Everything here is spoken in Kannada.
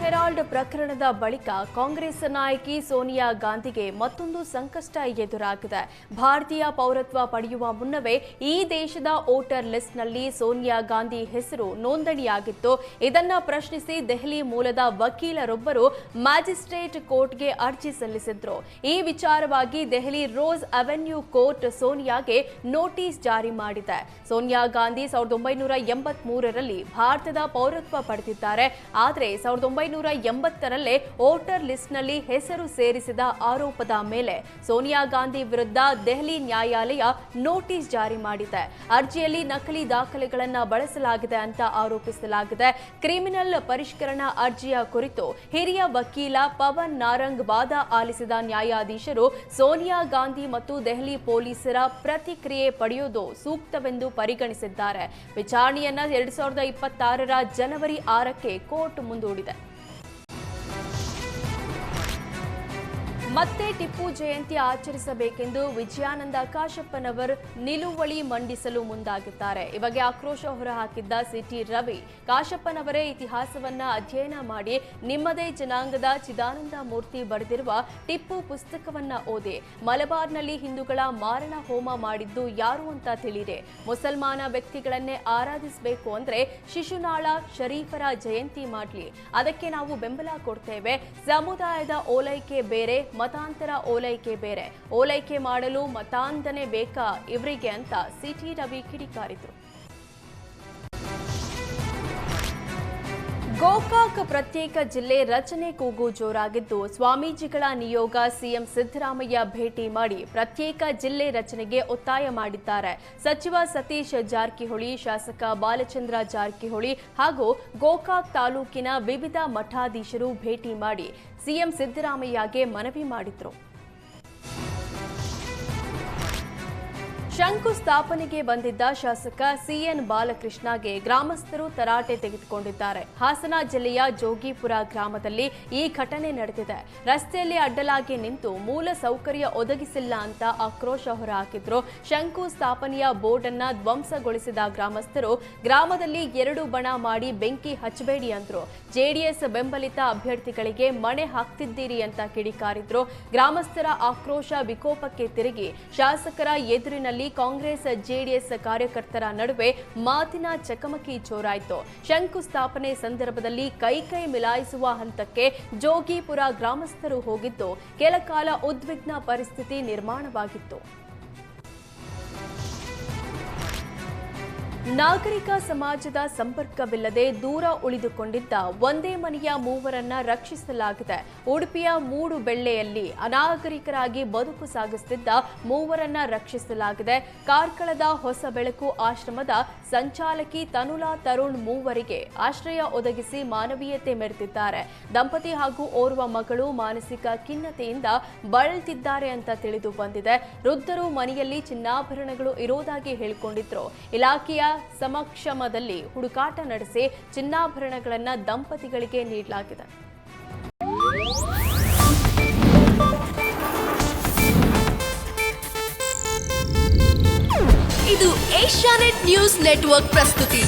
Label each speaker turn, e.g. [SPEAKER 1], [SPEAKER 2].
[SPEAKER 1] ಹೆರಾಲ್ಡ್ ಪ್ರಕರಣದ ಬಳಿಕ ಕಾಂಗ್ರೆಸ್ ನಾಯಕಿ ಸೋನಿಯಾ ಗಾಂಧಿಗೆ ಮತ್ತೊಂದು ಸಂಕಷ್ಟ ಎದುರಾಗಿದೆ. ಭಾರತೀಯ ಪೌರತ್ವ ಪಡೆಯುವ ಮುನ್ನವೇ ಈ ದೇಶದ ವೋಟರ್ ಲಿಸ್ಟ್ನಲ್ಲಿ ಸೋನಿಯಾ ಗಾಂಧಿ ಹೆಸರು ನೋಂದಣಿಯಾಗಿತ್ತು. ಇದನ್ನ ಪ್ರಶ್ನಿಸಿ ದೆಹಲಿ ಮೂಲದ ವಕೀಲರೊಬ್ಬರು ಮ್ಯಾಜಿಸ್ಟ್ರೇಟ್ ಕೋರ್ಟ್ಗೆ ಅರ್ಜಿ ಸಲ್ಲಿಸಿದ್ರು. ಈ ವಿಚಾರವಾಗಿ ದೆಹಲಿ ರೋಸ್ ಅವೆನ್ಯೂ ಕೋರ್ಟ್ ಸೋನಿಯಾಗೆ ನೋಟಿಸ್ ಜಾರಿ ಮಾಡಿದೆ. ಸೋನಿಯಾ ಗಾಂಧಿ 1983ರಲ್ಲಿ ಭಾರತದ ಪೌರತ್ವ ಪಡೆದಿದ್ದಾರೆ. ಆದರೆ 1980ರಲ್ಲೇ ವೋಟರ್ ಲಿಸ್ಟ್ನಲ್ಲಿ ಹೆಸರು ಸೇರಿಸಿದ ಆರೋಪದ ಮೇಲೆ ಸೋನಿಯಾ ಗಾಂಧಿ ವಿರುದ್ಧ ದೆಹಲಿ ನ್ಯಾಯಾಲಯ ನೋಟಿಸ್ ಜಾರಿ ಮಾಡಿದೆ. ಅರ್ಜಿಯಲ್ಲಿ ನಕಲಿ ದಾಖಲೆಗಳನ್ನು ಬಳಸಲಾಗಿದೆ ಅಂತ ಆರೋಪಿಸಲಾಗಿದೆ. ಕ್ರಿಮಿನಲ್ ಪರಿಷ್ಕರಣಾ ಅರ್ಜಿಯ ಕುರಿತು ಹಿರಿಯ ವಕೀಲ ಪವನ್ ನಾರಂಗ್ ವಾದ ಆಲಿಸಿದ ನ್ಯಾಯಾಧೀಶರು ಸೋನಿಯಾ ಗಾಂಧಿ ಮತ್ತು ದೆಹಲಿ ಪೊಲೀಸರ ಪ್ರತಿಕ್ರಿಯೆ ಪಡೆಯುವುದು ಸೂಕ್ತವೆಂದು ಪರಿಗಣಿಸಿದ್ದಾರೆ. ವಿಚಾರಣೆಯನ್ನ 2026ರ ಜನವರಿ 6ಕ್ಕೆ ಕೋರ್ಟ್ ಮುಂದೂಡಿದೆ. ಮತ್ತೆ ಟಿಪ್ಪು ಜಯಂತಿ ಆಚರಿಸಬೇಕೆಂದು ವಿಜಯಾನಂದ ಕಾಶಪ್ಪನವರ್ ನಿಲುವಳಿ ಮಂಡಿಸಲು ಮುಂದಾಗಿದ್ದಾರೆ. ಈ ಬಗ್ಗೆ ಆಕ್ರೋಶ ಹೊರಹಾಕಿದ್ದ ಸಿಟಿ ರವಿ, ಕಾಶಪ್ಪನವರೇ ಇತಿಹಾಸವನ್ನ ಅಧ್ಯಯನ ಮಾಡಿ ನಿಮ್ಮದೇ ಜನಾಂಗದ ಚಿದಾನಂದ ಮೂರ್ತಿ ಬರೆದಿರುವ ಟಿಪ್ಪು ಪುಸ್ತಕವನ್ನ ಓದಿ. ಮಲಬಾರ್ನಲ್ಲಿ ಹಿಂದೂಗಳ ಮಾರಣ ಹೋಮ ಮಾಡಿದ್ದು ಯಾರು ಅಂತ ತಿಳಿಯಿರಿ. ಮುಸಲ್ಮಾನ ವ್ಯಕ್ತಿಗಳನ್ನೇ ಆರಾಧಿಸಬೇಕು ಅಂದ್ರೆ ಶಿಶುನಾಳ ಶರೀಫರ ಜಯಂತಿ ಮಾಡಲಿ, ಅದಕ್ಕೆ ನಾವು ಬೆಂಬಲ ಕೊಡ್ತೇವೆ. ಸಮುದಾಯದ ಓಲೈಕೆ ಬೇರೆ, ಮತಾಂತರ ಓಲೈಕೆ ಬೇರೆ. ಓಲೈಕೆ ಮಾಡಲು ಮತಾಂಧನೆ ಬೇಕಾ ಇವರಿಗೆ ಅಂತ ಸಿಟಿ ರವಿ ಕಿಡಿಕಾರಿದ್ರು. ಗೋಕಾಕ್ ಪ್ರತ್ಯೇಕ ಜಿಲ್ಲೆ ರಚನೆ ಕೂಗು ಜೋರಾಗಿದ್ದು, ಸ್ವಾಮೀಜಿಗಳ ನಿಯೋಗ ಸಿಎಂ ಸಿದ್ದರಾಮಯ್ಯ ಭೇಟಿ ಮಾಡಿ ಪ್ರತ್ಯೇಕ ಜಿಲ್ಲೆ ರಚನೆಗೆ ಒತ್ತಾಯ ಮಾಡಿದ್ದಾರೆ. ಸಚಿವ ಸತೀಶ್ ಜಾರಕಿಹೊಳಿ, ಶಾಸಕ ಬಾಲಚಂದ್ರ ಜಾರಕಿಹೊಳಿ ಹಾಗೂ ಗೋಕಾಕ್ ತಾಲೂಕಿನ ವಿವಿಧ ಮಠಾಧೀಶರು ಭೇಟಿ ಮಾಡಿ ಸಿಎಂ ಸಿದ್ದರಾಮಯ್ಯಗೆ ಮನವಿ ಮಾಡಿದ್ರು. ಶಂಕುಸ್ಥಾಪನೆಗೆ ಬಂದಿದ್ದ ಶಾಸಕ ಸಿಎನ್ ಬಾಲಕೃಷ್ಣಗೆ ಗ್ರಾಮಸ್ಥರು ತರಾಟೆ ತೆಗೆದುಕೊಂಡಿದ್ದಾರೆ. ಹಾಸನ ಜಿಲ್ಲೆಯ ಜೋಗಿಪುರ ಗ್ರಾಮದಲ್ಲಿ ಈ ಘಟನೆ ನಡೆದಿದೆ. ರಸ್ತೆಯಲ್ಲಿ ಅಡ್ಡಲಾಗಿ ನಿಂತು ಮೂಲ ಸೌಕರ್ಯ ಒದಗಿಸಿಲ್ಲ ಅಂತ ಆಕ್ರೋಶ ಹೊರಹಾಕಿದ್ರು. ಶಂಕುಸ್ಥಾಪನೆಯ ಬೋರ್ಡ್ ಅನ್ನ ಧ್ವಂಸಗೊಳಿಸಿದ ಗ್ರಾಮಸ್ಥರು ಗ್ರಾಮದಲ್ಲಿ 2 ಬಣ ಮಾಡಿ ಬೆಂಕಿ ಹಚ್ಚಬೇಡಿ ಅಂದ್ರು. ಜೆಡಿಎಸ್ ಬೆಂಬಲಿತ ಅಭ್ಯರ್ಥಿಗಳಿಗೆ ಮಣೆ ಹಾಕ್ತಿದ್ದೀರಿ ಅಂತ ಕಿಡಿಕಾರಿದ್ರು. ಗ್ರಾಮಸ್ಥರ ಆಕ್ರೋಶ ವಿಕೋಪಕ್ಕೆ ತಿರುಗಿ ಶಾಸಕರ ಎದುರಿನಲ್ಲಿ ಕಾಂಗ್ರೆಸ್ ಜೆಡಿಎಸ್ ಕಾರ್ಯಕರ್ತರ ನಡುವೆ ಮಾತಿನ ಚಕಮಕಿ ಜೋರಾಯಿತು. ಶಂಕುಸ್ಥಾಪನೆ ಸಂದರ್ಭದಲ್ಲಿ ಕೈ ಮಿಲಾಯಿಸುವ ಹಂತಕ್ಕೆ ಜೋಗಿಪುರ ಗ್ರಾಮಸ್ಥರು ಹೋಗಿದ್ದು ಕೆಲಕಾಲ ಉದ್ವಿಗ್ನ ಪರಿಸ್ಥಿತಿ ನಿರ್ಮಾಣವಾಗಿತ್ತು. ನಾಗರಿಕ ಸಮಾಜದ ಸಂಪರ್ಕವಿಲ್ಲದೆ ದೂರ ಉಳಿದುಕೊಂಡಿದ್ದ ಒಂದೇ ಮನೆಯ ಮೂವರನ್ನ ರಕ್ಷಿಸಲಾಗಿದೆ. ಉಡುಪಿಯ ಮೂಡುಬೆಳ್ಳೆಯಲ್ಲಿ ಅನಾಗರಿಕರಾಗಿ ಬದುಕು ಸಾಗಿಸುತ್ತಿದ್ದ ಮೂವರನ್ನ ರಕ್ಷಿಸಲಾಗಿದೆ. ಕಾರ್ಕಳದ ಹೊಸ ಬೆಳಕು ಆಶ್ರಮದ ಸಂಚಾಲಕಿ ತನುಲಾ ತರುಣ್ ಮೂವರಿಗೆ ಆಶ್ರಯ ಒದಗಿಸಿ ಮಾನವೀಯತೆ ಮೆರೆದಿದ್ದಾರೆ. ದಂಪತಿ ಹಾಗೂ ಓರ್ವ ಮಗಳು ಮಾನಸಿಕ ಖಿನ್ನತೆಯಿಂದ ಬಳಲ್ತಿದ್ದಾರೆ ಅಂತ ತಿಳಿದು ಬಂದಿದೆ. ವೃದ್ಧರು ಮನೆಯಲ್ಲಿ ಚಿನ್ನಾಭರಣಗಳು ಇರೋದಾಗಿ ಹೇಳಿಕೊಂಡಿದ್ರು. ಇಲಾಖೆಯ ಸಮಕ್ಷಮದಲ್ಲಿ ಹುಡುಕಾಟ ನಡೆಸಿ ಚಿನ್ನಾಭರಣಗಳನ್ನು ದಂಪತಿಗಳಿಗೆ ನೀಡಲಾಗಿದೆ.
[SPEAKER 2] ಇದು ಏಷ್ಯಾನೆಟ್ ನ್ಯೂಸ್ ನೆಟ್ವರ್ಕ್ ಪ್ರಸ್ತುತಿ.